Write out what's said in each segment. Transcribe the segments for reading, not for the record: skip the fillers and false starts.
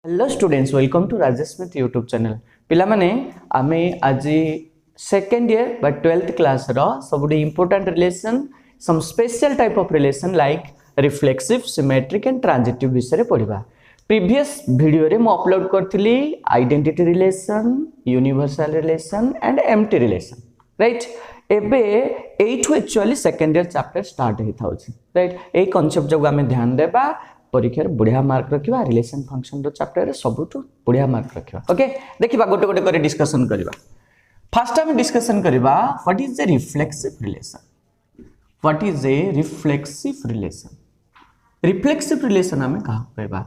Hello students, welcome to Rajesh Smith YouTube channel. पिला माने आमे आज second year but 12th class रो सबुडी important relation some special type of relation like reflexive, symmetric and transitive विषय पढ़ा। प्रीवियस वीडियो रे मु अपलोड करथिली identity relation, universal relation and empty relation, right. एबे एठु actually second year chapter start हेता होछि, राइट। ए कांसेप्ट जब आमे ध्यान देबा परीक्षा बढ़िया मार्क रखा। रिलेशन फंक्शन चैप्टर सबुठ बढ़िया मार्क रखा। ओके, देखा गोटे गोटे कर डिस्कशन करवा। फर्स्ट आम डिस्कशन करवा what is a reflexive relation. What is a reflexive relation? Reflexive relation आम क्या कहबा?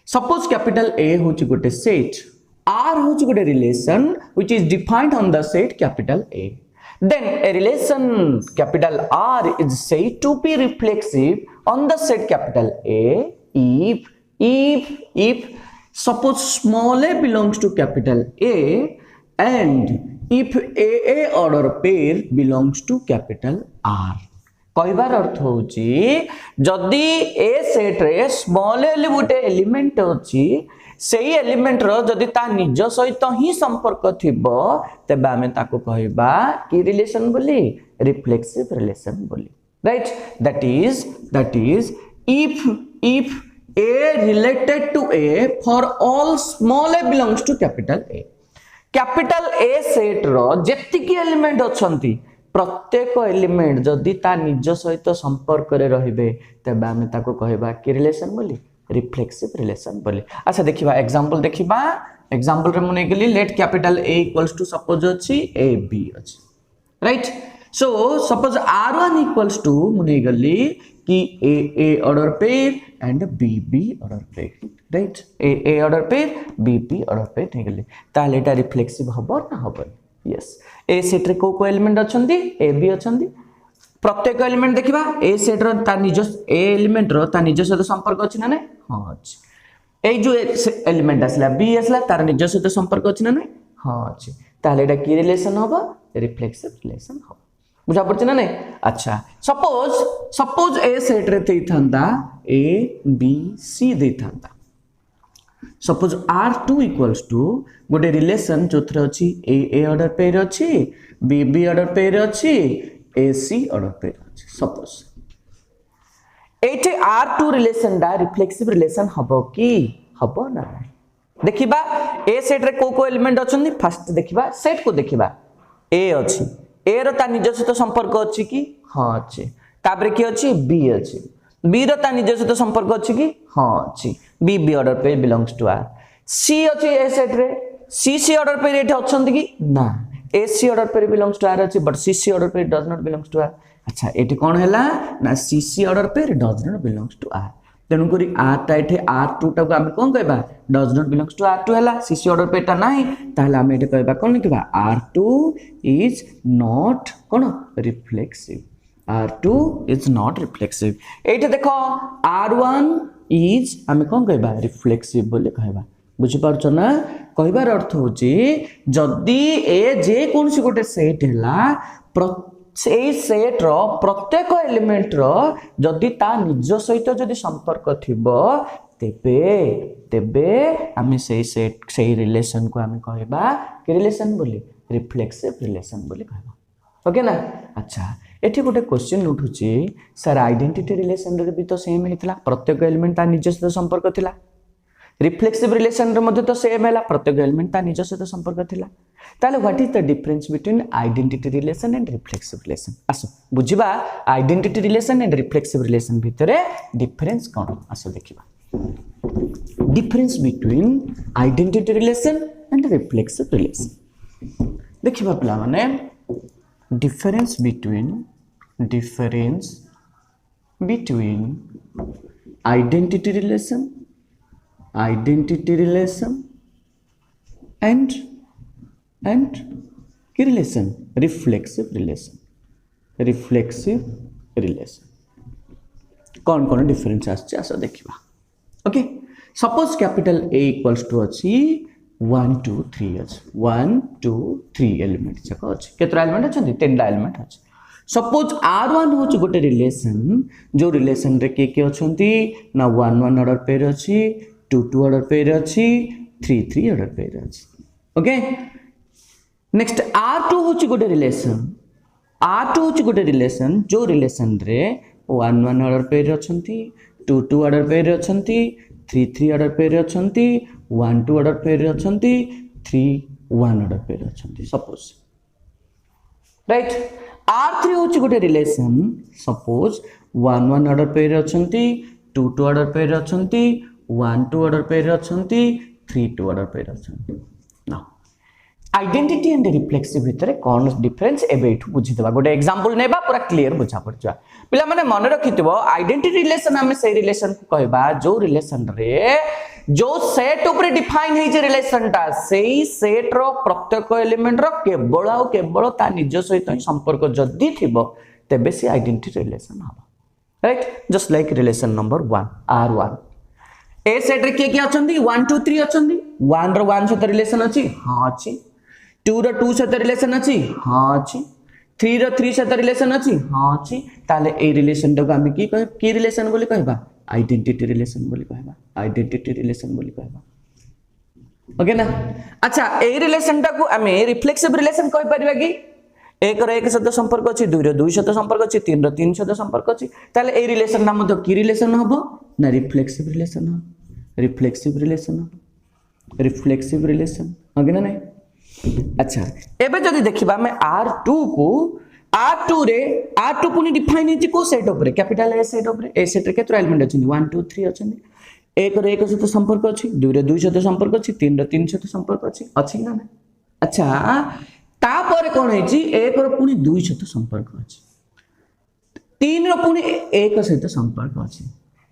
सपोज कैपिटल ए होची गोटे सेट, आर होची गोटे relation which is defined on the set capital A, then a relation capital R is said to be reflexive on the set capital A if suppose small a belongs to capital A and if a order pair belongs to capital R। कहबार अर्थ होची जदि ए set रे small L गोटे element अछि, सेही element रो जदि ता निज सहित ही संपर्क थिबो तबे आमे ताको कहबा कि रिलेशन बोली, रिफ्लेक्सिव रिलेशन बोली, right. That is if a related to a for all small a belongs to capital A, capital A set रो जेतिकी एलिमेंट अछंती प्रत्येक एलिमेंट जदि ता निज सहित संपर्क रे रहिबे तबे आमे ताको कहबा कि रिलेशन बोली, रिफ्लेक्सिव रिलेशन बोली। अच्छा देखिबा एग्जांपल देखिबा। एग्जांपल रे मुने गेली let capital A equals to suppose अछि A B अछि, right. So suppose R1 equals to मुने गेली कि A order pair and B order pair, right. A order pair B order pair हे गेली ताले एटा रिफ्लेक्सिव हबो ना हबो? यस। ए सेट रे को एलिमेंट अछंती? A B अछंती। प्रत्येक एलिमेंट देखिबा ए सेट रो ता निज ए एलिमेंट रो ता निज सहित संपर्क अछि ना नै? हां अछि। ए जो एलिमेंट आसला बी आसला तार निज सहित संपर्क अछि ना नै? हां अछि। ताले एटा की रिलेशन हबो? रिफ्लेक्सिव रिलेशन हबो। बुझा पड़छि ना नै? अच्छा सपोज ए सेट रे थई थांदा ए बी सी दे थांदा। सपोज R2 इक्वल्स टू गोटे रिलेशन जोथरे अछि ए ऑर्डर पेयर अछि, बी ऑर्डर पेयर अछि, AC ऑर्डर पेयर अछि। सपोज एटे R2 रिलेशन डा रिफ्लेक्सिव रिलेशन हबो की हबो ना? देखिबा ए सेट रे को एलिमेंट अछंती। फर्स्ट देखिबा सेट को देखिबा ए अछि, ए रो ता निज सहित संपर्क अछि की? हां अछि। ताबरे की अछि? बी अछि, बी रो ता निज सहित संपर्क अछि की? हां अछि। B order pair belongs to R. C अछि ए सेट रे, सी ऑर्डर पेयर एठे अछंती की? ना। AC order pair belongs to R अछि but CC order pair does not belongs to R. अच्छा एठी कोन हैला ना CC order pair does not belongs to R. तेनु करी आर ता एठी R2 टा को हम कोन कहबा? Does not belongs to R2 हैला। CC ऑर्डर पेयर टा नाही ताहले हम एठी कहबा कोन लिखबा? R2 is not cone reflexive. R2 is not reflexive. एठी देखो R1 इज हम कोन कहबा? रिफ्लेक्सिव बोले कहबा। बुझी पारछ ना? कहबार अर्थ होची जदि ए जे कोनसी गोटे सेट हैला से सेट रो प्रत्येक एलिमेंट रो जदि ता निज सहित जदि संपर्क थिबो तेबे आमे सेही सेट सेही रिलेशन को आमे कहबा कि रिलेशन बोली, रिफ्लेक्सिव रिलेशन बोली कहबा। ओके ना? अच्छा एठी गोटे क्वेश्चन उठुची सर आइडेंटिटी रिलेशन रे भी तो सेम हेतला, प्रत्येक एलिमेंट ता निज सहित संपर्क थिला। रिफ्लेक्सिव रिलेशन रे मध्ये तो सेम हैला, प्रत्येक एलिमेंट ता निज सहित संपर्क थिला। ताले what is the difference between identity relation and reflexive relation? आसो बुझिबा identity relation and reflexive relation भितरे डिफरेंस कोन? आसो देखिबा difference between identity relation and reflexive relation. देखिबा पिला माने difference between identity relation and की रिलेशन? रिफ्लेक्सिव रिलेशन कौन डिफरेंस आछे आसो देखिबा। Okay suppose capital A equals to अछि 1 2 3 अछि, 1 2 3 एलिमेंट जको अछि। केतरा एलिमेंट अछि? 3टा एलिमेंट अछि। सपोज R1 होची गोटे रिलेशन जो रिलेशन रे के अछंती ना 1 1 ऑर्डर पेयर अछि, 2 2 ऑर्डर पेयर अच्छी 3 3 ऑर्डर पेयर अच्छी ओके नेक्स्ट R2 होची गोटे रिलेशन R2 होची गोटे रिलेशन जो रिलेशन रे 1 1 ऑर्डर पेयर अछंती 2 2 ऑर्डर पेयर अछंती 3 3 ऑर्डर पेयर अछंती 1 2 ऑर्डर पेयर अछंती 3 1 ऑर्डर पेयर अछंती सपोज राइट R3 होची गोटे रिलेशन सपोज 1 1 ऑर्डर पेयर अछंती 2 2 ऑर्डर पेयर अछंती 1 2 ऑर्डर पेयर अछंती 3 2 ऑर्डर पेयर अछंती नाउ आइडेंटिटी एंड रिफ्लेक्सिव भितर कौन डिफरेंस एबे एठू बुझी देबा गोटे एग्जांपल नेबा पूरा क्लियर बुझा पड़छा पिला माने मन रखितबो आइडेंटिटी रिलेशन हमें से रिलेशन को कहबा जो रिलेशन रे जो सेट ऊपर डिफाइन है जे रिलेशन ता सेही सेट रो प्रत्येक एलिमेंट रो केवल ता निज सहित ही संपर्क जदी थिबो तेबे से आइडेंटिटी रिलेशन हबो right just like relation number 1 R1 ए सेट रे के अछंदी 1 2 3 अछंदी 1 रो 1 सहित रिलेशन अछि हां अछि 2 रो 2 सहित रिलेशन अछि हां अछि 3 रो 3 सहित रिलेशन अछि हां अछि ताले ए रिलेशन को हम की रिलेशन बोली कहबा आइडेंटिटी रिलेशन बोली कहबा आइडेंटिटी रिलेशन बोली कहबा ओके ना अच्छा ए रिलेशन को हम रिफ्लेक्सिव रिलेशन कहि परिबा कि 1 रो 1 सहित संपर्क अछि 2 रो 2 सहित संपर्क अछि 3 रो 3 सहित संपर्क अछि ताले ए रिलेशन ना मध्य की रिलेशन हबो ना रिफ्लेक्सिव रिलेशन हबो रिफ्लेक्सिव रिलेशन हबो रिफ्लेक्सिव रिलेशन ओके ना नहीं अच्छा एबे जदी देखिबा मैं R2 को R2 रे R2 पुनी डिफाइन हेछि को सेट ऊपर कैपिटल ए सेट ऊपर ए सेट रे केतरा एलिमेंट अछन 1 2 3 अछन 1 रो 1 सहित संपर्क अछि 2 रो 2 सहित संपर्क अछि 3 रो 3 सहित संपर्क अछि ना ना अच्छा ता पर कोन हेछि 1 रो पुनी 2 सहित संपर्क अछि 3 रो पुनी 1 सहित संपर्क अछि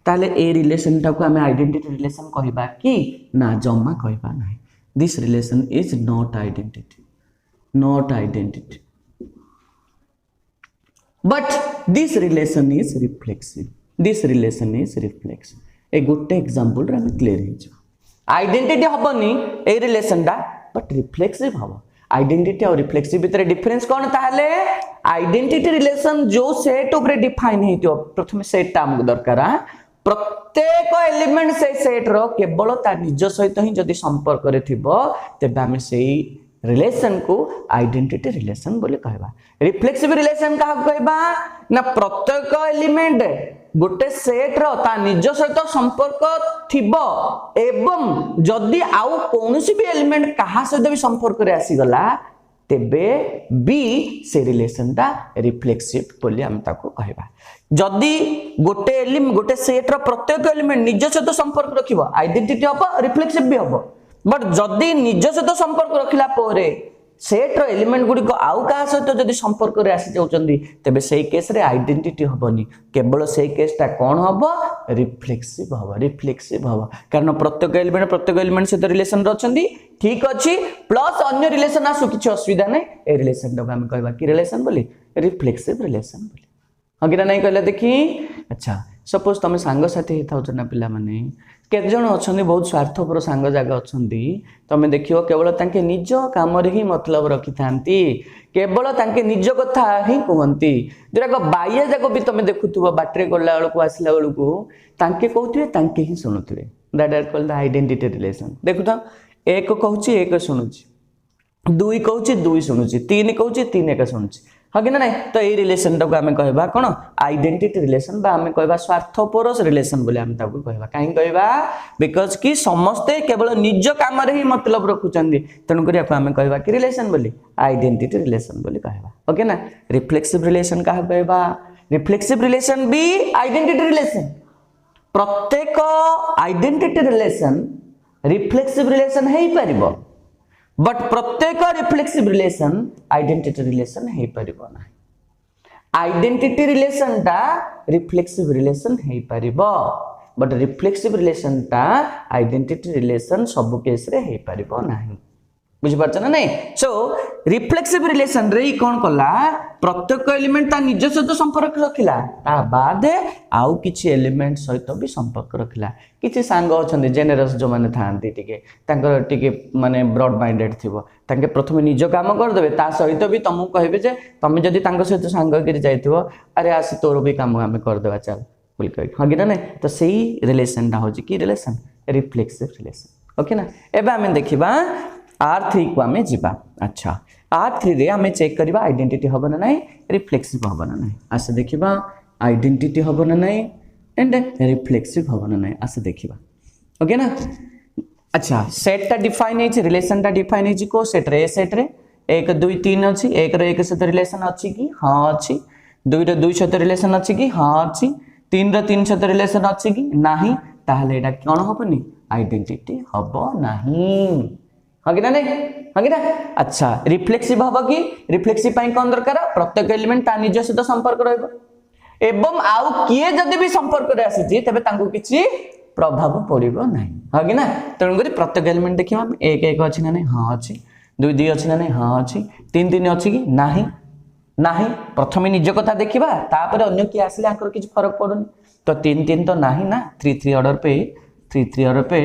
ताले ए रिलेशन टा को हमें आइडेंटिटी रिलेशन कहबा कि ना जम्मा कहबा नाही this relation is not identity but this relation is reflexive ए गोटे एग्जांपल रे हम क्लियर हे छ आइडेंटिटी हबनी ए रिलेशन दा बट रिफ्लेक्सिव हबो आइडेंटिटी और रिफ्लेक्सिव भीतर डिफरेंस कोन ताहले आइडेंटिटी रिलेशन जो सेट ऊपर डिफाइन हेतियो प्रथम सेट ता हमको दरकार प्रत्येक एलिमेंट से सेट रो केवल ता निज सहित ही जदी संपर्क रे थिबो तेबे हम सेही रिलेशन को आइडेंटिटी रिलेशन बोले कहबा रिफ्लेक्सिव रिलेशन का कहबा ना प्रत्येक एलिमेंट गोटे सेट रो ता निज सहित संपर्क थिबो एवं जदी आउ कोनोसी भी एलिमेंट कहा सहित भी संपर्क रे आसी गला तेबे बी से रिलेशन ता रिफ्लेक्सिव बोली हम ताको कहबा जदी गोटे सेट रो प्रत्येक एलिमेंट निज सहित संपर्क रखिबो आइडेंटिटी हबो रिफ्लेक्सिव भी हबो बट जदी निज सहित संपर्क रखिला पोरे सेट रो एलिमेंट गुडी को आउ का सहित जदी संपर्क रे आसी जाउचंदी तबे सेही केस रे आइडेंटिटी हबनी केवल सेही केस ता कोन हबो रिफ्लेक्सिव हबो कारण प्रत्येक एलिमेंट सहित रिलेशन रछंदी ठीक अछि प्लस अन्य रिलेशन आसु किछ असुविधा नै ए रिलेशन को हम कहबा कि रिलेशन बोली रिफ्लेक्सिव रिलेशन बोली हगिरा नहीं कहले देखी अच्छा सपोज तुम सांग साथी हेता ना पिला माने केत जण अछंदी बहुत स्वार्थपर सांग जागा अछंदी तुम देखियो केवल तांके निज काम रे ही मतलब रखि थांती केवल तांके निज कथा ही कहंती जेराक बाह्य जाको भी तुम देखुथुबो बाटरे गला बेलको आसिला बेलको तांके कहउथिबे तांके ही सुनुथिबे that are called the identity relation देखु त एक कहउची एक सुनुची दुई कहउची दुई सुनुची तीन कहउची तीन एक सुनुची हगे ना नहीं तो ये रिलेशन टाको आमे कहबा कोन आइडेंटिटी रिलेशन बा आमे कहबा स्वार्थपर रिलेशन बोले आमे ताको कहबा काहे कहबा बिकॉज़ कि समस्ते केवल निज काम रे ही मतलब रखुचंदी तनु करिया को आमे कहबा कि रिलेशन बोली आइडेंटिटी रिलेशन बोली कहबा ओके ना रिफ्लेक्सिव रिलेशन का कहबा रिफ्लेक्सिव रिलेशन भी आइडेंटिटी रिलेशन प्रत्येक आइडेंटिटी रिलेशन रिफ्लेक्सिव रिलेशन है परिबो बट प्रत्येक रिफ्लेक्सिव रिलेशन आइडेंटिटी रिलेशन है परिबो ना आइडेंटिटी रिलेशन ता रिफ्लेक्सिव रिलेशन है परिबो बट रिफ्लेक्सिव रिलेशन ता आइडेंटिटी रिलेशन सब केस रे है परिबो नाही बुझि पारछ ना नहीं सो रिफ्लेक्सिव रिलेशन रे कोन कला प्रत्येक एलिमेंट ता निज सहित संपर्क रखिला ता बाद आउ किछि एलिमेंट सहित भी संपर्क रखिला किछि सांग अछंदी जेनरस जो माने थांती टिके तांकर टिके माने ब्रॉड माइंडेड थिबो तांके प्रथमे निज काम कर देबे ता सहित भी तुमु कहबे जे तुम जदी तांक सहित सांग गिर जाइथिबो अरे आसी तोर भी काम हमें कर देबा चल हाँ कि ना नहीं तो सही रिलेशनटा हूँ कि रिलेशन रिफ्लेक्सिव रिलेशन ओके ना एबे आमे देखिबा R3 को आमे जिबा अच्छा R3 रे आमे चेक करबा आइडेंटिटी हबो ना नहीं रिफ्लेक्सिव हबो ना नहीं आसे देखिबा आइडेंटिटी हबो ना नहीं एंड रिफ्लेक्सिव हबो ना नहीं आसे देखिबा ओके ना अच्छा सेट टा डिफाइन है रिलेशन टा डिफाइन है को सेट रे 1 2 3 अछि 1 रे 1 सहित रिलेशन अछि कि हां अछि 2 रे 2 सहित रिलेशन अछि कि हां अछि 3 रे 3 सहित रिलेशन अछि कि नाही ताहले एटा कोन होबनी आइडेंटिटी हबो नाही हां कि ना नहीं हां कि ना अच्छा रिफ्लेक्सिव हबो कि रिफ्लेक्सिव पई कोन दरकार प्रत्येक एलिमेंट ता निज सहित संपर्क रहबो एवं आउ किए जदि भी संपर्क रे आसी तबे तांको किछि प्रभाव पड़िबो नाही हां कि ना तेणु करी प्रत्येक एलिमेंट देखिबा हम 1 1 अछि ना नहीं हां अछि 2 2 अछि ना नहीं हां अछि 3 3 अछि कि नाही नाही प्रथमे निज कथा देखिबा तापर अन्य कि आसले आंकर किछ फरक पड़ुनी तो 3 3 तो नाही ना 3 3 ऑर्डर पे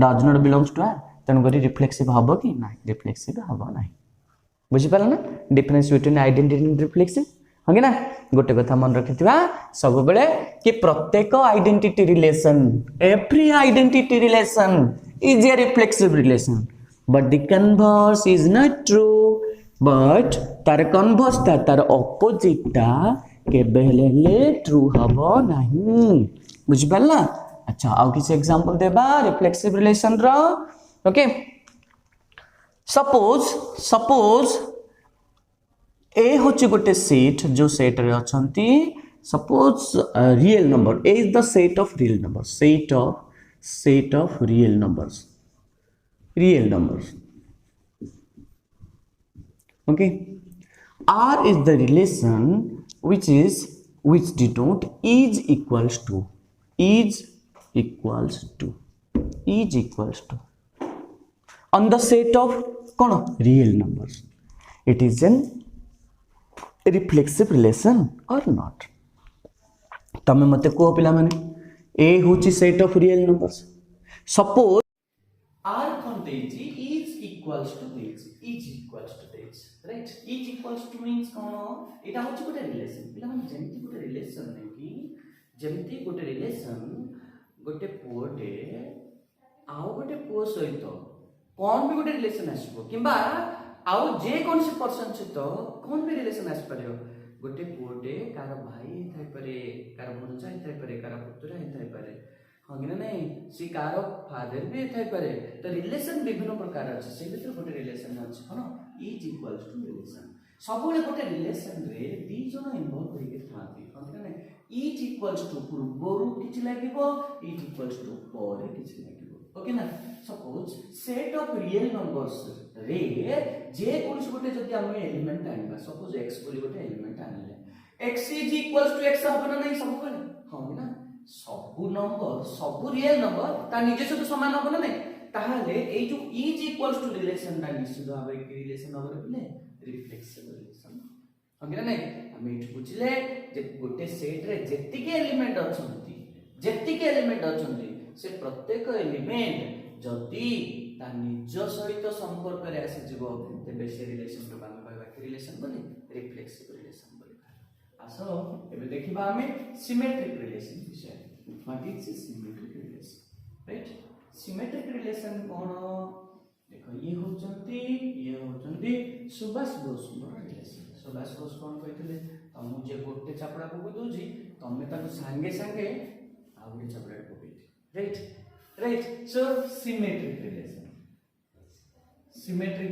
does not belongs to R तेणु करी रिफ्लेक्सिव हबो कि नाही रिफ्लेक्सिव हबो नाही बुझि पाला ना difference between identity and reflexive हां कि ना गोटे कथा मन रखिथिबा सब बेले कि प्रत्येक identity relation every identity relation is a reflexive relation but the converse is not true but तार कन्वर्स तार ऑपोजिट ता केबे हेले ट्रू हबो नाही बुझि पाला अच्छा आउ किछ एग्जांपल देबा रिफ्लेक्सिव रिलेशन रो ओके सपोज ए होची गोटे सेट जो सेट रे अछंती suppose real number A is the set of real number set of real numbers okay R is the relation which denote is equals to on the set of कौन real numbers it is an reflexive relation or not तमे मते को पिला माने A होची set of real numbers suppose R कोन देजी is equals to this right is equals to means कोन एटा होची गोटे रिलेशन पिला माने जेंति गोटे रिलेशन नै कि जेंति गोटे रिलेशन गोटे पुओटे आउ गोटे पुओ सहित कोन भी गोटे रिलेशन आसीबो किबा आउ जे कौन से पर्सन सहित कौन भी रिलेशन आस परियो गोटे पुओटे कार भाई थाई पारे कार भंजा थाई पारे कार पुतरा थाई पारे हां कि नहीं सी कार फादर भी थाई पारे तो रिलेशन विभिन्न प्रकार अछि से भीतर गोटे रिलेशन अछि हां इज इक्वल्स टू रिलेशन सबले गोटे रिलेशन रे दी जन इन्वॉल्व होई के थाती हां कि नहीं इज इक्वल्स टू पूर्वरु किछ लागिबो इज इक्वल्स टू पर किछ लागिबो ओके ना suppose set of real numbers रे जे कोन गोटे जदि हम एलिमेंट आनिबा सपोज x बोली गोटे एलिमेंट आनिले x is equals to x हबो ना नहीं सब बेले हां ना सब नंबर सब रियल नंबर ता निजे से तो समान हबो ना नहीं ताहाले ए जो इज इक्वल्स टू रिलेशन ता निश्चित भाबे कि रिलेशन हबो बोले रिफ्लेक्सिव रिलेशन हां ना नहीं हम एठ बुझले जे गोटे सेट रे जेति के एलिमेंट अछंती से प्रत्येक एलिमेंट जदि ता निज सहित संपर्क रे आसी जीवो तेबे से रिलेशन को हम कहबा कि रिलेशन बोली रिफ्लेक्सिव रिलेशन बोली आसो एबे देखिबा हमें सिमेट्रिक रिलेशन विषय what is symmetric relation right symmetric relation कोन देखो ये होचंती सुभाष बोस रिलेशन सुभाष बोस कोन कहथिले हम जे गोटे चापड़ा को दोजी तमे ताको संगे संगे आ गोटे चापड़ा को राइट सो सिमेट्रिक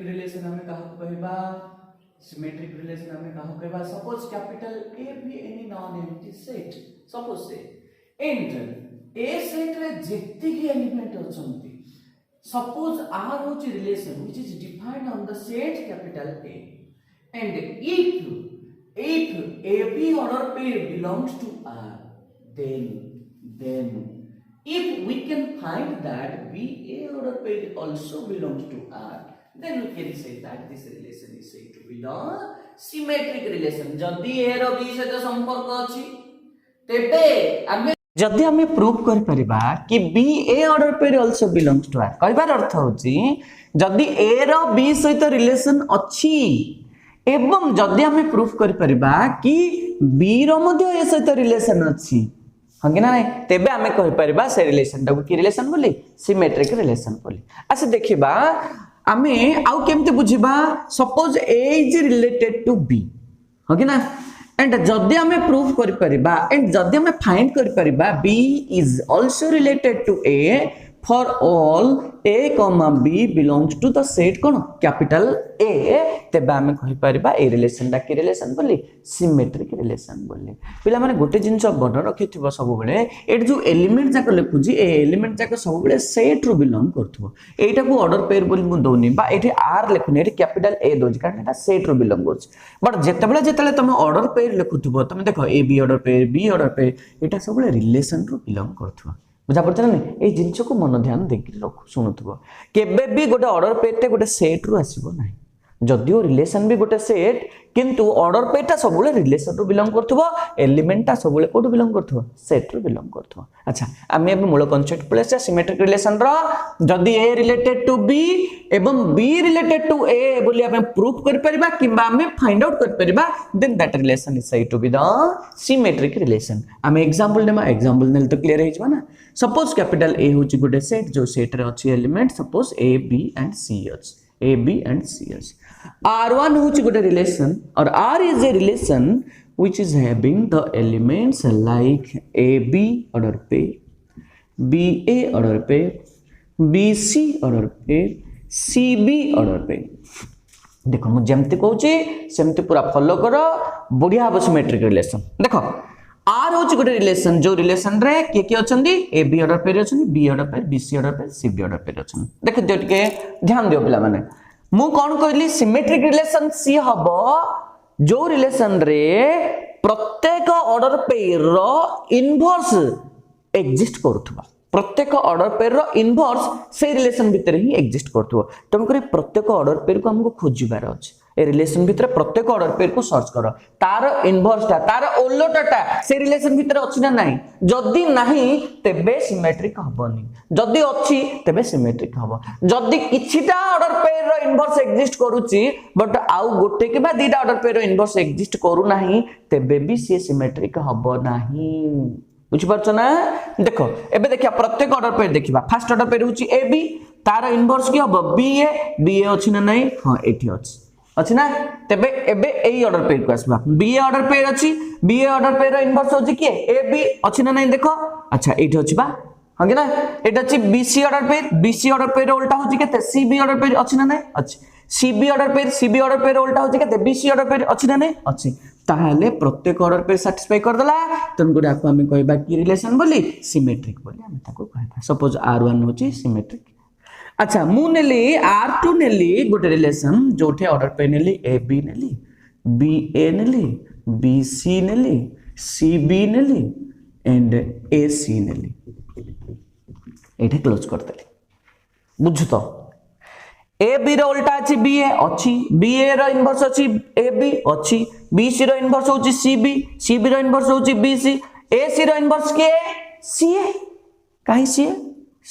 रिलेशन हमें कहा कहबा सिमेट्रिक रिलेशन हमें कहा कहबा suppose capital A be any non empty set suppose से एंड ए सेट रे जेति की एलिमेंट अछंती सपोज आर होची relation which is defined on the set capital A and if every order pair belongs to R then if we can find that BA order pair also belongs to R, then we can say that this relation is said to be the symmetric relation. जदि A रो B सहित संपर्क अछि तेबे आमे जदि हमें prove कर परिबा कि BA order pair also belongs to R कहबार अर्थ होची जदि A रो B सहित रिलेशन अछि एवं जदि हमें प्रूफ कर परिबा कि B रो मध्ये A सहित रिलेशन अछि हाँ कि ना नहीं तेबे आमे कहि परिबा से रिलेशन टाको की रिलेशन बोली सिमेट्रिक रिलेशन बोली। अच्छा देखिबा आमे आउ केमते बुझिबा suppose A is related to B हाँ कि ना एंड जदि आमे प्रूफ करि परिबा एंड जदि आमे फाइंड करि परिबा B is also related to A for all a comma b belongs to the set कोन कैपिटल A तेबे आमे कहि परिबा ए रिलेशन डा की रिलेशन बोली सिमेट्रिक रिलेशन बोली। पिला माने गोटे जिंस बन रखिथिबो सब बेले एट जो एलिमेंट जाक लिखुजी ए एलिमेंट जाक सब बेले सेट रु बिलोंग करथबो एटा को ऑर्डर पेयर बोली मु दोनी बा एठी आर लिखुनी एठी कैपिटल ए दोज कारण एटा सेट रु बिलोंग करछ बट जेतेबेले तमे ऑर्डर पेयर लिखुथबो तमे देखो A B order pair B order pair एटा सब बेले रिलेशन रु बिलोंग करथबो बुझा पड़ता ना ये जिनस को मन ध्यान देखिए शुणुव केबे भी गोटे ऑर्डर पेयर गोटे सेट रु आसीबो नाही जदियो रिलेशन भी गोटे सेट किंतु ऑर्डर पेटा सब रिलेशन रु बिलोंग करथबो एलिमेंट टा सब कोड बिलोंग करथबो सेट रु बिलोंग करथबो। अच्छा आमे अब मूल कांसेप्ट पलेसे सिमेट्रिक रिलेशन रो जदी ए रिलेटेड टू बी एवं बी रिलेटेड टू ए बोली आमे प्रूफ कर परिबा किबा आमे फाइंड आउट कर परिबा then that relation is said to be the symmetric relation. आमे एग्जांपल नेमा एग्जांपल नेल तो क्लियर हो ना सपोज कैपिटल ए होची गोटे सेट जो सेट रे अछि element suppose A B and C अछि A, B and C. R1 which got a relation or R is a relation which is having the elements like AB order pair, BA order pair, BC order pair, CB order pair. देखो मु जेमती कहूची सेमती पूरा follow करो बढ़िया हम symmetric relation. देखो R होची गोटे रिलेशन जो रिलेशन रे के के अछंदी ए बी ऑर्डर पेयर अछंदी B order pair B C order pair C B order pair अछंदी। देखो दियो टिके ध्यान दियो पिला माने मु कोन कहली सिमेट्रिक रिलेशन सी हबो जो रिलेशन रे प्रत्येक ऑर्डर पेयर रो इनवर्स एग्जिस्ट करथबा प्रत्येक ऑर्डर पेयर रो इनवर्स से रिलेशन भीतर ही एग्जिस्ट करथबो तुम करी प्रत्येक ऑर्डर पेयर को हमको खोजिबार अछि ए रिलेशन भीतर प्रत्येक ऑर्डर पेयर को सर्च करो तार इनवर्स टा तार ओलोटा से रिलेशन भीतर अछि ना नाही जदी नाही तेबे सिमेट्रिक हबनी जदी अछि तेबे सिमेट्रिक हबो जदी किछिटा ऑर्डर पेयर रो इनवर्स एग्जिस्ट करूची बट आउ गोटे के बा दीटा ऑर्डर पेयर रो इनवर्स एग्जिस्ट करू नाही तेबे भी से सिमेट्रिक हबो नाही बुझि परछ ना। देखो एबे देखिया प्रत्येक ऑर्डर पेयर देखिबा फर्स्ट ऑर्डर पेयर होची ए बी तार इनवर्स की हबो बी ए अछि ना नाही हां एठी अछि अछि ना तेबे एबे एई ऑर्डर पेयर को आसबा बी ऑर्डर पेयर अछि बी ऑर्डर पेयर रो इनवर्स होची के ए बी अछि ना नाही देखो अच्छा एठी अछि बा हां कि ना एटा अछि बी सी ऑर्डर पेयर उल्टा होची केते सी बी ऑर्डर पेयर अछि ना नाही अछि सी बी ऑर्डर पेयर उल्टा होची केते बी सी ऑर्डर पेयर अछि ना नाही अछि ताहले प्रत्येक ऑर्डर पेयर सैटिस्फाई कर देला तन गुडा को हमें कहबा की रिलेशन बोली सिमेट्रिक बोली हमें ताको कहबा सपोज R1 होची सिमेट्रिक। अच्छा मु नेली R2 नेली गोटे रिलेशन जोठे ऑर्डर पे नेली ए बी नेली बी ए नेली बी सी नेली सी बी नेली एंड ए सी नेली एठे क्लोज कर देली बुझ तो ए बी रो उल्टा अछि बी ए अछि बी ए रो इनवर्स अछि ए बी अछि बी सी रो इनवर्स होछि सी बी रो इनवर्स होछि बी सी ए सी रो इनवर्स के सी ए काहे सी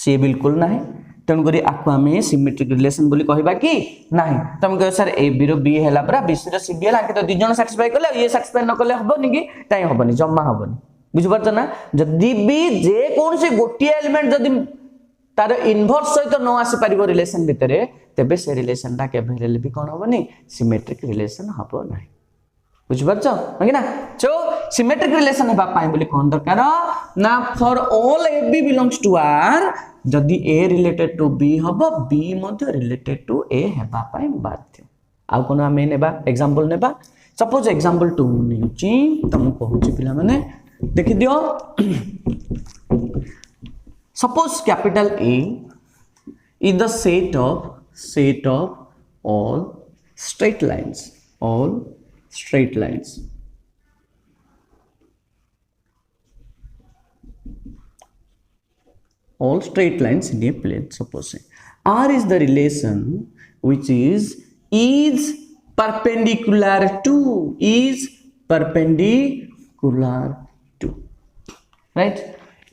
ए बिल्कुल नाही तेणु करी आपको हमें सिमेट्रिक रिलेशन बोली कहबा कि नाही तुम कह सर ए बी रो बी हैला परा बी सी रो सी बी हैला के तो दि जण सैटिस्फाई करले ये सैटिस्फाई न करले हबनी कि ताई हबनी जम्मा हबनी बुझ परछ ना जदी भी जे कोन से गोटी एलिमेंट जदी तार इनवर्स सहित न आसी परिबो रिलेशन भितरे तेबे से रिलेशन ता के भेले भी कोन हबनी सिमेट्रिक रिलेशन हबो नाही बुझ परछ हंगे ना सो सिमेट्रिक रिलेशन हेबा पाए बोली कोन दरकार ना for all A B belongs to R जदी ए रिलेटेड टू बी हबो बी मध्ये रिलेटेड टू ए हेबा पाए बाध्य आ कोन हमें नेबा एग्जांपल नेबा सपोज एग्जांपल 2 नेउची तम कहूची पिला माने देखि दियो suppose capital A is the set of all straight lines all straight lines in a plane. Suppose R is the relation which is perpendicular to right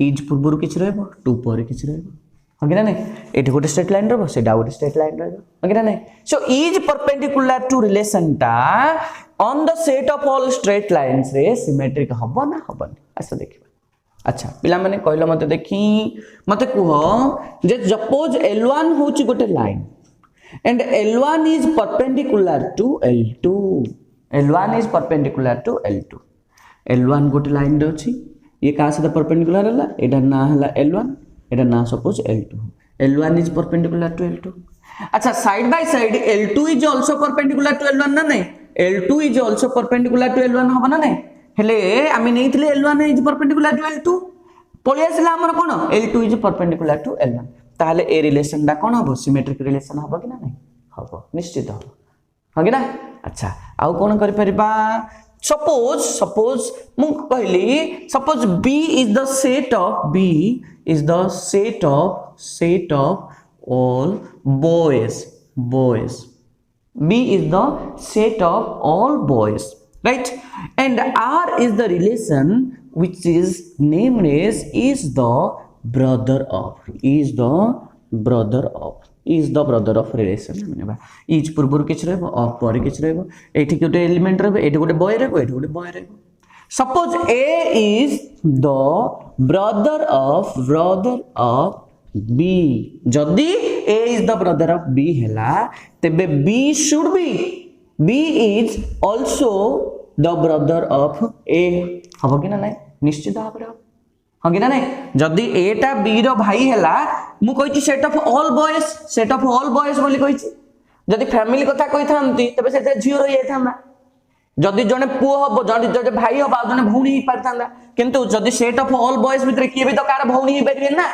is पूर्व किछ रहबो 2 पर किछ रहबो हगे ना नहीं एठी गोटे स्ट्रेट लाइन रहबो से डाउट स्ट्रेट लाइन रहबो हगे ना नहीं so is perpendicular to relation टा on the set of all straight lines रे सिमेट्रिक हबो ना हबनी ऐसा देखिबा अच्छा पिला माने कहलो मते देखी मते कह जे सपोज L1 होची गोटे line and L1 is perpendicular to L2 L1 is perpendicular to L2 L1 गोटे लाइन रे अछि ये का से परपेंडिकुलर हला एटा ना हला L1 एटा ना suppose L2 L1 is perpendicular to L2 अच्छा side by side L2 is also perpendicular to L1 ना नहीं L2 is also perpendicular to L1 होबा ना नहीं हेले आमी नैथिले L1 is perpendicular to L2 पळि आसिला हमर कोन L2 is perpendicular to L1 ताले ए रिलेशन डा कोन हबो सिमेट्रिक रिलेशन हबो कि ना नहीं हबो निश्चित हबो हो कि ना अच्छा आउ कोन करि परिबा सपोज मु कहली suppose B is the set of all boys B is the set of all boys right and R is the relation which is named as is the brother of relation माने is पूर्व किछ रहबो of पर किछ रहबो एठी गोटे element रहबो एठी गोटे बॉय रहबो एठी गोटे बॉय रहबो suppose A is the brother of B जदी A is the brother of B हैला तबे B is also the brother of A हबो कि ना नहीं निश्चित भाबरे हाँ कि ना नहीं जदि एटा बी रो भाई हैला मु कहिछि सेट ऑफ ऑल बॉयज बोली कहिछि जदि फैमिली कथा कहि थांती तबे सेटा झियो रहि जायथांदा जदि जने पुओ हबो जदि भाई हबो जने भौणी ही पारथांदा किंतु जदि सेट ऑफ ऑल बॉयज भितर किए भी तो कार भौणी ही परिबे ना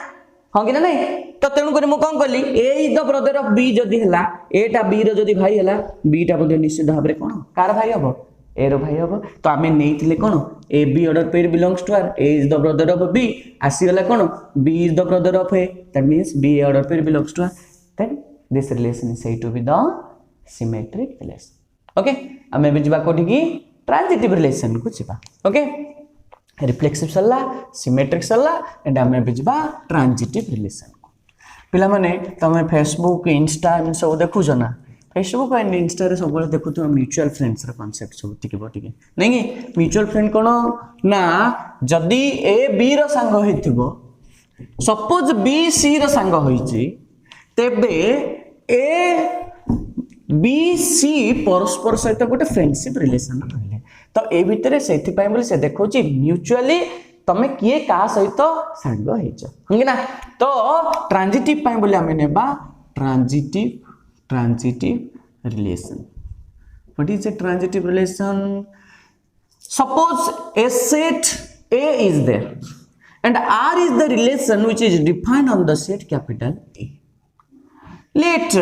हाँ कि ना नहीं तो तेणु करी मु कोन कली A is the brother of B जदि हैला एटा बी रो जदि भाई हैला बी टा बोले निश्चित भाबरे कोन कार भाई हबो ए रो भाई हबो तो आमे नेइथिले कोन A B order pair belongs to R A is the brother of B आसी गला कोन B is the brother of A that means B order pair belongs to R then this relation is said to be the symmetric relation okay आमे बिजबा कोठी की transitive relation को छिबा okay reflexive सल्ला सिमेट्रिक सल्ला एंड आमे बिजबा ट्रांजिटिव रिलेशन को पिला माने तमे फेसबुक इंस्टा इन सब देखु जना फेसबुक एंड इंस्टा रे सब देखु तो म्यूचुअल फ्रेंड्स रा कांसेप्ट सब टिके नहीं म्यूचुअल फ्रेंड कोन ना जदी ए बी रो संग होइथिबो सपोज बी सी रो संग होइची तेबे ए बी सी परस्पर सहित गोटे फ्रेंडशिप रिलेशन रहले तो ए भितरे सेथि पय बोली से देखौची म्यूचुअली तमे किए का सहित संग हेछ हंगिना तो ट्रांजिटिव पय बोली हमें नेबा transitive relation what is a transitive relation suppose a set A is there and R is the relation which is defined on the set capital A let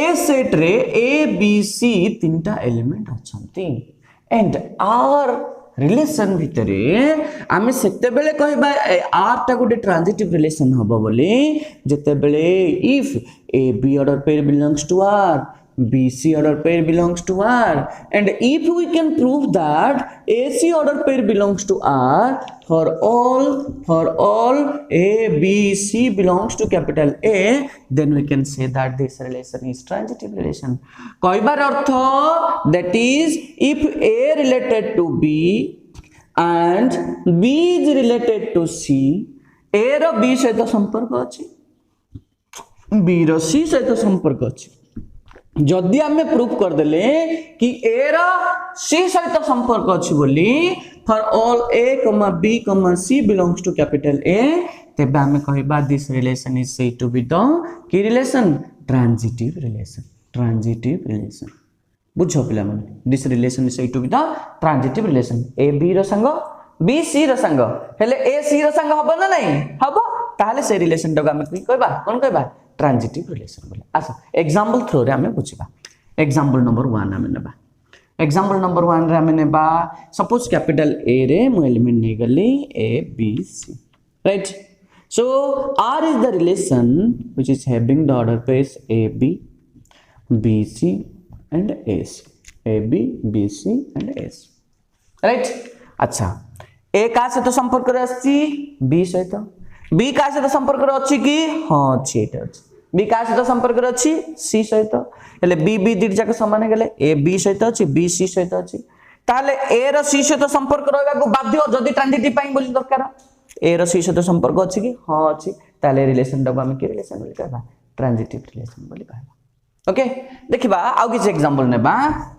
A set रे A B C तीनटा element अछंती and R relation भितरे आमे सेते बेले कहबा are टा गोटे transitive relation हबो बोली जेते बेले if A B order pair belongs to R B C order pair belongs to R and if we can prove that A C order pair belongs to R for all A B C belongs to capital A then we can say that this relation is transitive relation कहबार अर्थ that is if A related to B and B is related to C A रो B सहित संपर्क अछि B रो C सहित संपर्क अछि जदि आमे प्रूफ कर देले कि A रो C सहित संपर्क अछि बोली for all A, B, C belongs to capital A तेबे हमें कहबा this relation is said to be the key relation transitive relation बुझो पिला माने this relation is said to be the transitive relation A B रो संग B C रो संग हेले A C रो संग हबो ना नहीं हबो ताले से रिलेशन डगा हमें की कहबा कोन कहबा ट्रांजिटिव रिलेशन बोले आसा एग्जांपल थ्रू रे हमें बुझिबा एग्जांपल नंबर 1 हमें नेबा एग्जांपल नंबर 1 रे हमें नेबा सपोज कैपिटल A रे मु एलिमेंट नै गली A B C right so R is the relation which is having the order pairs A B B C and A C A B B C and A C right अच्छा A का से तो संपर्क रे अछि B सहित B का से तो संपर्क रे अछि कि हां अछि एटा अछि B का से तो संपर्क रे अछि C सहित हेले B B दिट जाक समान हे गेले A B सहित अछि B C सहित अछि ताहले ए रो सी सहित संपर्क रहबा को बाध्य जदी ट्रांजिटिव पाई बोली दरकार ए रो सी सहित संपर्क अछि कि हां अछि ताहले रिलेशन टा को हम के रिलेशन बोली कहबा ट्रांजिटिव रिलेशन बोली कहबा ओके देखिबा आउ किछ एग्जांपल नेबा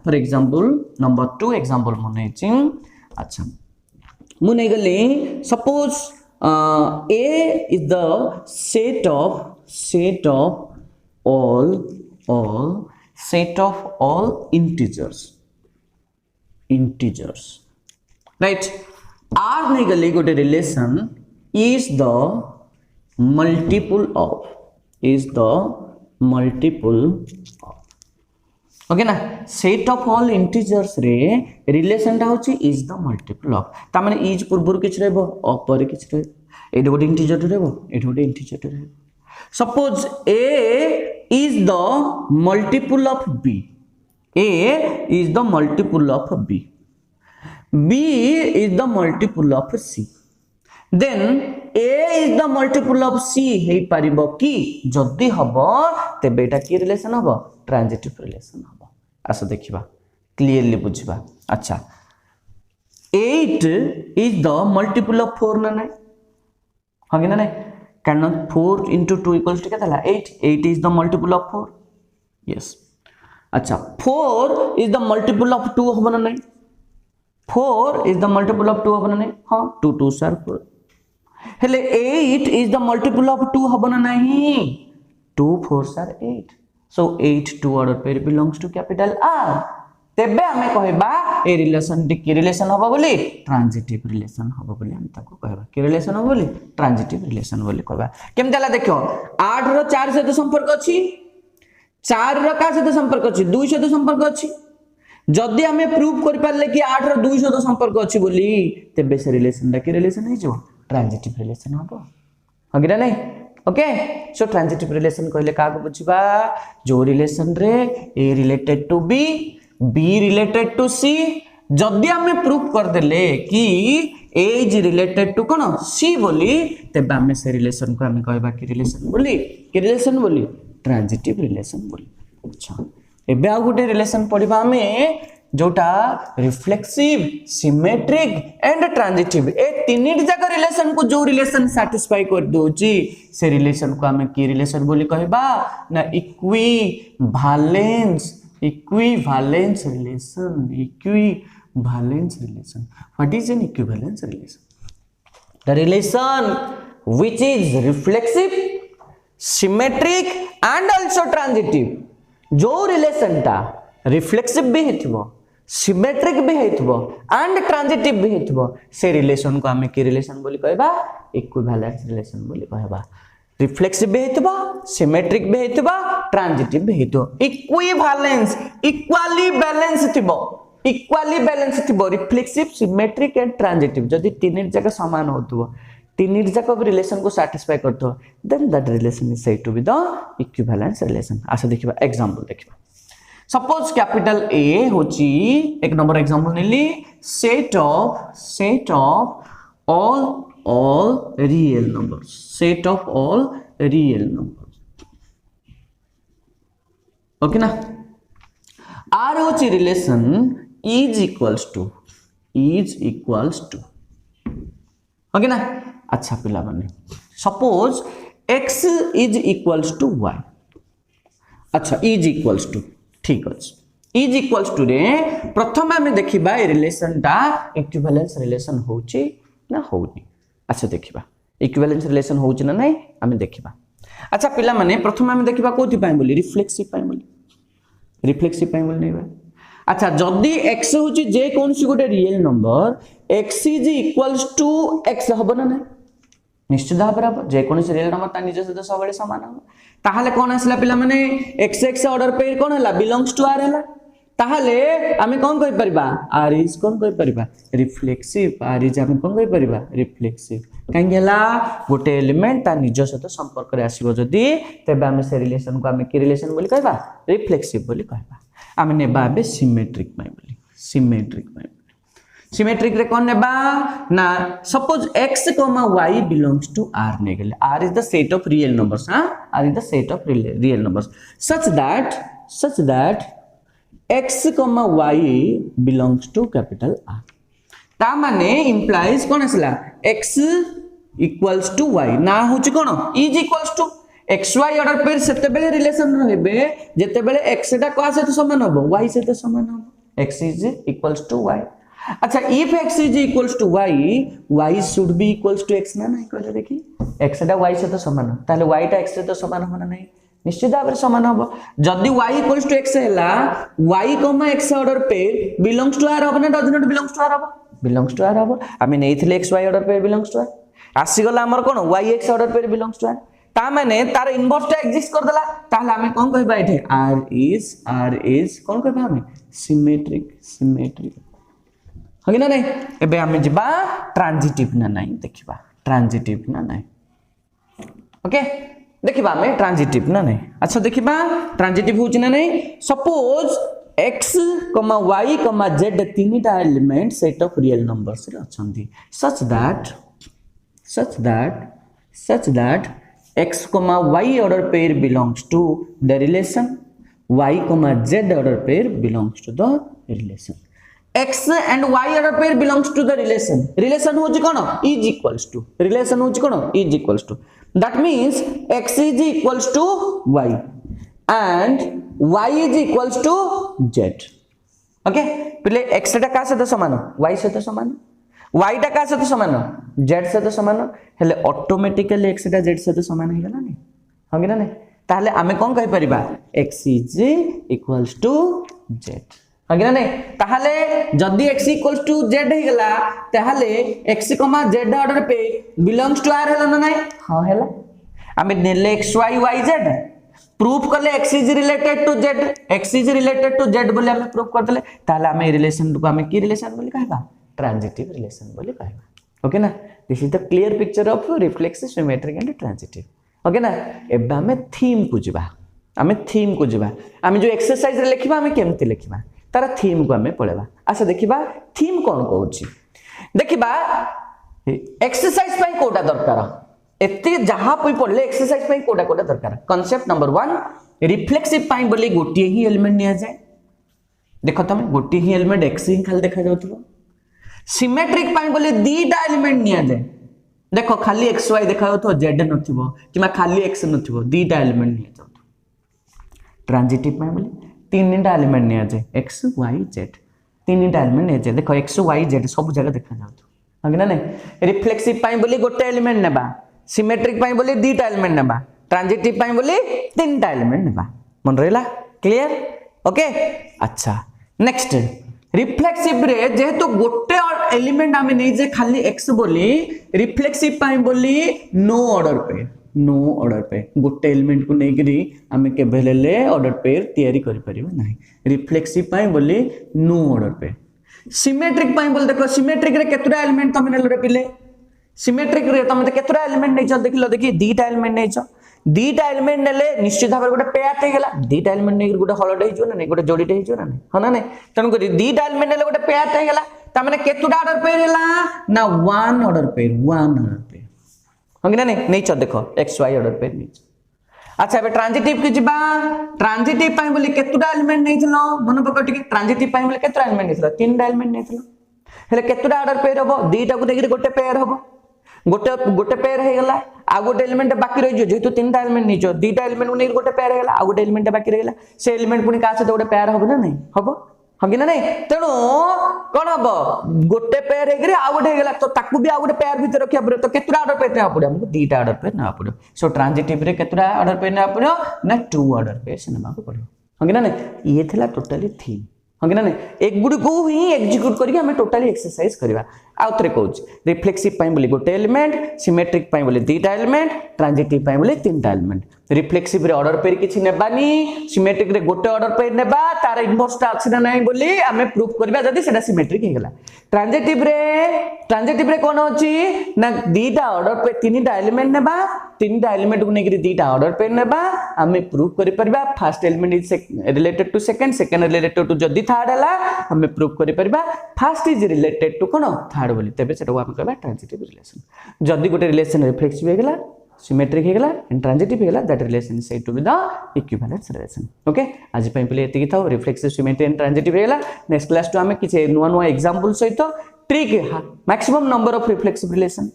फॉर एग्जांपल नंबर 2 एग्जांपल मने छि अच्छा मु नै गली suppose a is the set of all integers right r नै गली गोटे relation is the multiple of okay ना सेट ऑफ ऑल इंटीजर्स रे रिलेशन टा होची इज द मल्टीपल ऑफ ता माने इज पूर्वरु किछ रहबो ऑफ पर किछ रहबो एडो गोटे इंटीजर रहबो एडो गोटे इंटीजर रहबो suppose a is the multiple of b a is the multiple of b b is the multiple of c then a is the multiple of c हे परिबो की जदी हबो तबे एटा की रिलेशन हबो ट्रांजिटिव रिलेशन हबो आस देखिबा क्लियरली बुझिबा अच्छा 8 is the multiple of 4 ना नहीं हां कि ना नहीं कारण 4 into 2 equals to केतला 8 is the multiple of 4 yes अच्छा 4 is the multiple of 2 हबो ना नहीं 4 is the multiple of 2 हबो ना नहीं हां 2 2 sir 4 हेले 8 is the multiple of 2 हबो ना नहीं 2 4 sir 8 so 8 2 order pair belongs to capital R तेबे हमें कहबा ए रिलेशन की रिलेशन हबो बोली ट्रांजिटिव रिलेशन हबो बोली हम ताको कहबा की रिलेशन हबो बोली ट्रांजिटिव रिलेशन बोली कहबा केम देला देखो 8 रो 4 सहित संपर्क अछि 4 रो का सहित संपर्क अछि 2 सहित संपर्क अछि जदी हमें प्रूव कर पारले कि 8 रो 2 सहित संपर्क अछि बोली तेबे से रिलेशन दा की रिलेशन हे जो ट्रांजिटिव रिलेशन हबो हगिरा नहीं ओके सो ट्रांजिटिव रिलेशन कहले का को बुझिबा जो रिलेशन रे A related to B B related to C जदी हमें प्रूफ कर देले कि ए इज रिलेटेड टू कोन सी बोली तबे हमें से रिलेशन को हमें कहबा कि रिलेशन बोली ट्रांजिटिव रिलेशन बोली अच्छा एबे आ गुटे रिलेशन पढिबा हमें जोटा रिफ्लेक्सिव सिमेट्रिक एंड ट्रांजिटिव ए तीन जगह रिलेशन को जो रिलेशन सैटिस्फाई कर दोची से रिलेशन को हमें की रिलेशन बोली कहबा ना equivalence relation what is an equivalence relation the relation which is reflexive symmetric and also transitive जो रिलेशन ता रिफ्लेक्सिव भी हेथिबो सिमेट्रिक भी हेथिबो एंड ट्रांजिटिव भी हेथिबो से रिलेशन को हमें की रिलेशन बोली कहबा इक्विवेलेंस रिलेशन बोली कहबा रिफ्लेक्सिव भी हेथिबो सिमेट्रिक भी हेथिबो ट्रांजिटिव भी हेथिबो इक्विवेलेंस इक्वली बैलेंस थिबो रिफ्लेक्सिव सिमेट्रिक एंड ट्रांजिटिव जदी तीन जगह समान होतबो तीन जगह रिलेशन को सैटिस्फाई करतो then that relation is said to be the equivalence relation आसा देखिबा एग्जांपल देखिबा सपोज कैपिटल ए होची एक नंबर एग्जांपल नेली set of all real numbers okay ना आर होची relation is equals to okay ना अच्छा पिला बने suppose x is equals to y अच्छा is equals to ठीक अछि is equals to रे प्रथम हमें देखिबा ए रिलेशन टा इक्विवेलेंस रिलेशन होची ना होनी अच्छा देखिबा इक्विवेलेंस रिलेशन होची ना नहीं हमें देखिबा अच्छा पिला माने प्रथम हमें देखिबा कोथि पाई बोली रिफ्लेक्सिव पाई बोली नहीं बा अच्छा जदी x होची जे कोनसी गोटे real number x is equals to x हबो ना नहीं निश्चित भाव जे कोनसी रियल नंबर ता निज सहित सबले समान हो ताहाले कोन आसला पिला माने x ऑर्डर पेयर कोन हला बिलोंग्स टू r हला ताहाले आमे कोन कहि परिबा r इज कोन कहि परिबा रिफ्लेक्सिव r इज आमे कोन कहि परिबा रिफ्लेक्सिव काहे गेला गोटे एलिमेंट ता निज सहित संपर्क रे आसीबो जदी तबे आमे से रिलेशन को आमे की रिलेशन बोली कहबा रिफ्लेक्सिव बोली कहबा आमे नेबा बे सिमेट्रिक सिमेट्रिक रे कोन नेबा ना suppose x, y belongs to r ने गेले r is the set of real numbers r is the set of real numbers such that x, y belongs to capital R ता माने implies कौन आसला x equals to y ना होची कौन is equals to xy order pair सेते बेले relation रहबे जेते बेले x टा का सहित समान हबो y सहित समान हबो x is equals to y अच्छा if x is equals to y y should be equals to x ना नहीं कहले देखि x टा y सहित समान ताले y टा x सहित समान हो ना नहीं निश्चित भाव समान हम जदि y इक्वल्स टू x हैला y, x order pair belongs to r हो ना does not belongs to r हो बिलोंग्स टू r हो आमे नेथिले x y order pair belongs to r आसी गला हमर कोन y x order pair belongs to r ता माने तार इनवर्स टा एग्जिस्ट कर देला ताहले आमे कोन कहबा एठे r is कोन कहबा आमे सिमेट्रिक हगे ना नहीं एबे आमे जिबा ट्रांजिटिव ना नहीं देखिबा ट्रांजिटिव ना नहीं ओके देखिबा हमें ट्रांजिटिव ना नहीं अच्छा देखिबा ट्रांजिटिव होची ना नहीं सपोज x, y, z तीनटा element set of real numbers रे अछंती such that x, y order pair belongs to the relation y, z order pair belongs to the relation x and y order pair belongs to the relation होची कोन is equals to relation होची कोन is equals to that means x is equals to y and y is equals to z okay पहले x टा का से समान y से तो समान y टा का से समान z से तो समान हेले ऑटोमेटिकली x टा z से तो समान हे गला नहीं हगे ना नहीं ताहले आमे कोन कहि परिबा x is equals to z हगे ना नहीं ताहले जदी x equals to z हे गला ताहले x, z ऑर्डर पे बिलोंग्स टू r हैला ना नहीं हां हैला आमे नेले x y y z proof करले x is related to z बोले हमें प्रूफ कर देले ताहले हमें रिलेशन को हमें की रिलेशन बोली कहबा ट्रांजिटिव रिलेशन बोली कहबा ओके ना this is the clear picture of reflexive symmetric and transitive okay ना एबा हमें थीम को जिबा हमें जो एक्सरसाइज रे लिखिबा हमें केमति लिखिबा तार थीम को हमें पळेबा अच्छा देखिबा थीम कोन कहूची देखिबा एक्सरसाइज पई कोटा दरकार एते जहां पई पड़ले एक्सरसाइज पई कोटा दरकार कांसेप्ट नंबर 1 रिफ्लेक्सिव पई बोली गोटी ही एलिमेंट निया जाय देखो तुम गोटी ही एलिमेंट x ही खाली देखा जाउथबो सिमेट्रिक पई बोली दीटा एलिमेंट निया जाय देखो खाली x y देखा जाउथो z नथिबो किमा खाली x नथिबो दीटा एलिमेंट निया जाउथो ट्रांजिटिव पई बोली तीनटा एलिमेंट निया जाय x y z तीनटा एलिमेंट निया जाय देखो x y z सब जगह देखा जाउथो हगे ना नहीं रिफ्लेक्सिव पई बोली गोटे एलिमेंट नेबा सिमेट्रिक पई बोली दीटा एलिमेंट नेबा ट्रांजिटिव पई बोली तीनटा एलिमेंट नेबा मन रहला क्लियर ओके अच्छा नेक्स्ट रिफ्लेक्सिव रे जेहेतु गोटे एलिमेंट आमे नै जे खाली x बोली रिफ्लेक्सिव पई बोली नो ऑर्डर पे गोटे एलिमेंट को नै करी आमे के भेलेले ऑर्डर पेयर तयारी करि परिबो नाही रिफ्लेक्सिव पई बोली नो ऑर्डर पे सिमेट्रिक पई बोल देखो सिमेट्रिक रे केतरा एलिमेंट तमे नेल रे पिले सिमेट्रिक रे तमे केतरा एलिमेंट नै छ देखिलो देखि दीटा एलिमेंट नै छ दीटा एलिमेंट नेले निश्चित भाव गोटे पेयर टे गेला दीटा एलिमेंट नै गोटे हलडे हिजो ना नै गोटे जोडीटे हिजो ना नै हना नै तन करी दीटा एलिमेंट नेले गोटे पेयर टे गेला त माने केतुडा ऑर्डर पेयर हैला ना वन ऑर्डर पेयर हंगे ना नै छ देखो x y ऑर्डर पेयर नै अच्छा बे ट्रांजिटिव के जिबा ट्रांजिटिव पई बोली केतुडा एलिमेंट नै छलो मन पक टिके ट्रांजिटिव पई बोली केतरा एलिमेंट नै छलो तीनटा एलिमेंट नै छलो हेले केतुडा ऑर्डर पेयर हबो दीटा को देखि गोटे पेयर हबो गोटे पेयर हे गला आ गोटे एलिमेंट बाकी रहि जो जेतु तीनटा एलिमेंट निचो दीटा एलिमेंट को नै गोटे पेयर हे गला आ गोटे एलिमेंट बाकी रहि गला से एलिमेंट पुनी का से गोटे पेयर हबो ना नै हबो हगे ना नै तेनो कोन हबो गोटे पेयर हे गरे आ गोटे हे गला तो ताकू भी आ गोटे पेयर भीतर रखिया पड़े तो केतरा ऑर्डर पेयर ना पड़े हमको दीटा ऑर्डर पेयर ना पड़े सो ट्रांजिटिव रे केतरा ऑर्डर पेयर ना पड़े ना टू ऑर्डर पेयर से ना पड़े हगे ना नै ये थला टोटली थीम हगे ना नै एक गुडी को ही एग्जीक्यूट करिके हमें टोटली एक्सरसाइज करबा आउतरे कहूची रिफ्लेक्सिव पई बोली गोटे एलिमेंट सिमेट्रिक पई बोली दीटा एलिमेंट ट्रांजिटिव पई बोली तीनटा एलिमेंट रिफ्लेक्सिव रे ऑर्डर पेयर किछि नेबानी सिमेट्रिक रे गोटे ऑर्डर पेयर नेबा तार इनवर्स ता अछि ना नै बोली हमें प्रूफ करबा जदी सेटा सिमेट्रिक हे गेला ट्रांजिटिव रे कोन अछि ना दीटा ऑर्डर पेयर तीनटा एलिमेंट नेबा तीनटा एलिमेंट को नेकरी दीटा ऑर्डर पेयर नेबा हमें प्रूफ करि परबा first element is related to second related to जदी थर्ड हला हमें प्रूफ करि परबा फर्स्ट इज रिलेटेड टू कोन थर्ड बोली तबे सेटा हम कहबा ट्रांजिटिव रिलेशन जदी गोटे रिलेशन रिफ्लेक्सिव हे गेला सिमेट्रिक हेगला इंट्रांजिटिव हेगला that relation is said to be the equivalence relation okay आज पे पिले एति थाउ रिफ्लेक्सिव सिमेट्री इंट्रांजिटिव हेगला नेक्स्ट क्लास टू हमें किछि नुवा नुवा एग्जांपल सहित trick maximum number of reflexive relation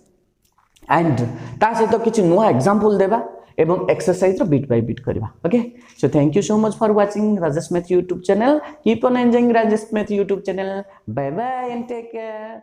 and ता सहित किछि नुवा एग्जांपल देबा एवं एक्सरसाइज रो बीट बाय बीट करबा okay so thank you so much for watching Rajesh math YouTube channel keep on enjoying Rajesh math YouTube channel bye bye and take care.